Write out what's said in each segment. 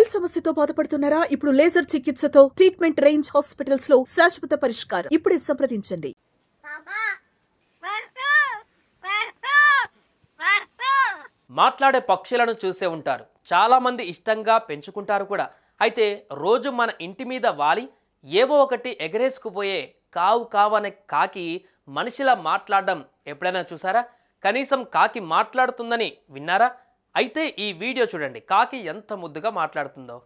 వేల్ సమస్యతో బాధపడుతున్నారా? ఇప్పుడు లేజర్ చికిత్సతో ట్రీట్మెంట్ రేంజ్ హాస్పిటల్స్ లో శాశ్వత పరిష్కారం. ఇప్పుడే సంప్రదించండి. మాట్లాడే పక్షులను చూసే ఉంటారు, చాలా మంది ఇష్టంగా పెంచుకుంటారు కూడా. అయితే రోజు మన ఇంటి మీద వాలి ఏవో ఒకటి ఎగరేసుకుపోయే కావు కావనే కాకి మనిషిలా మాట్లాడడం ఎప్పుడైనా చూసారా? కనీసం కాకి మాట్లాడుతుందని విన్నారా? అయితే ఈ వీడియో చూడండి, కాకి ఎంత ముద్దుగా మాట్లాడుతుందో.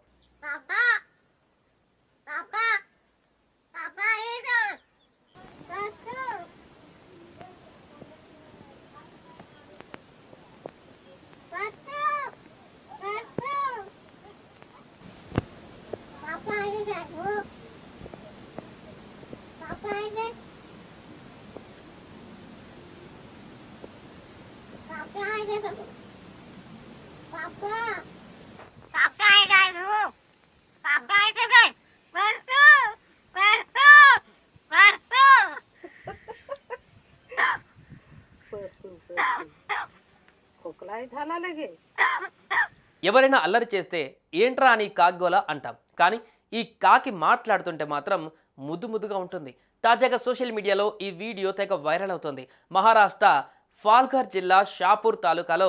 ఎవరైనా అల్లరి చేస్తే ఏంట్రా అని కాగ్గోలా అంటాం, కానీ ఈ కాకి మాట్లాడుతుంటే మాత్రం ముద్దు ముద్దుగా ఉంటుంది. తాజాగా సోషల్ మీడియాలో ఈ వీడియో తెగ వైరల్ అవుతుంది. మహారాష్ట్ర పాల్ఘర్ జిల్లా షాపూర్ తాలూకాలో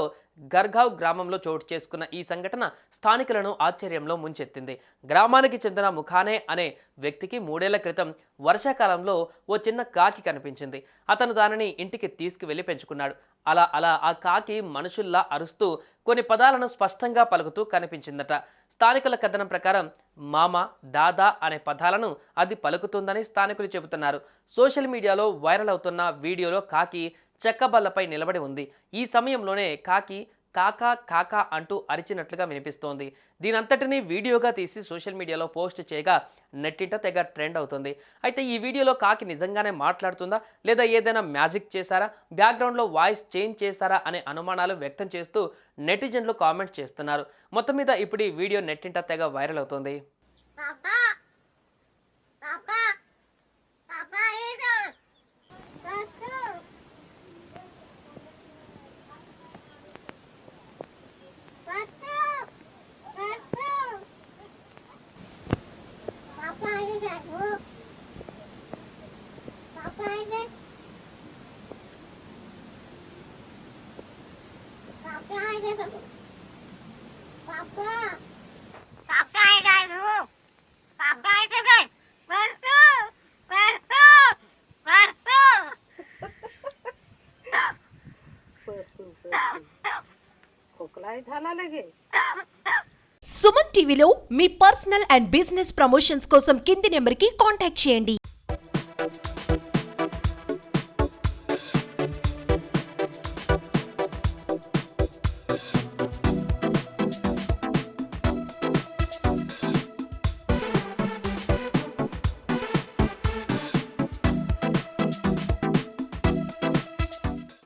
గర్గావ్ గ్రామంలో చోటు చేసుకున్న ఈ సంఘటన స్థానికులను ఆశ్చర్యంలో ముంచెత్తింది. గ్రామానికి చెందిన ముఖానే అనే వ్యక్తికి 3 ఏళ్ల క్రితం వర్షాకాలంలో ఓ చిన్న కాకి కనిపించింది. అతను దానిని ఇంటికి తీసుకువెళ్లి పెంచుకున్నాడు. అలా అలా ఆ కాకి మనుషుల్లా అరుస్తూ కొన్ని పదాలను స్పష్టంగా పలుకుతూ కనిపించిందట. స్థానికుల కథనం ప్రకారం మామ, దాదా అనే పదాలను అది పలుకుతుందని స్థానికులు చెబుతున్నారు. సోషల్ మీడియాలో వైరల్ అవుతున్న వీడియోలో కాకి చెక్కబల్లపై నిలబడి ఉంది. ఈ సమయంలోనే కాకి కాకా కాకా అంటూ అరిచినట్లుగా వినిపిస్తోంది. దీనంతటినీ వీడియోగా తీసి సోషల్ మీడియాలో పోస్ట్ చేయగా నెట్టింట తెగ ట్రెండ్ అవుతుంది. అయితే ఈ వీడియోలో కాకి నిజంగానే మాట్లాడుతుందా, లేదా ఏదైనా మ్యాజిక్ చేశారా, బ్యాక్గ్రౌండ్లో వాయిస్ చేంజ్ చేశారా అనే అనుమానాలు వ్యక్తం చేస్తూ నెటిజన్లు కామెంట్స్ చేస్తున్నారు. మొత్తం మీద ఇప్పుడు ఈ వీడియో నెట్టింట తెగ వైరల్ అవుతుంది. సుమన్ టీవీలో మీ పర్సనల్ అండ్ బిజినెస్ ప్రమోషన్స్ కోసం కింది నెంబర్కి కాంటాక్ట్ చేయండి.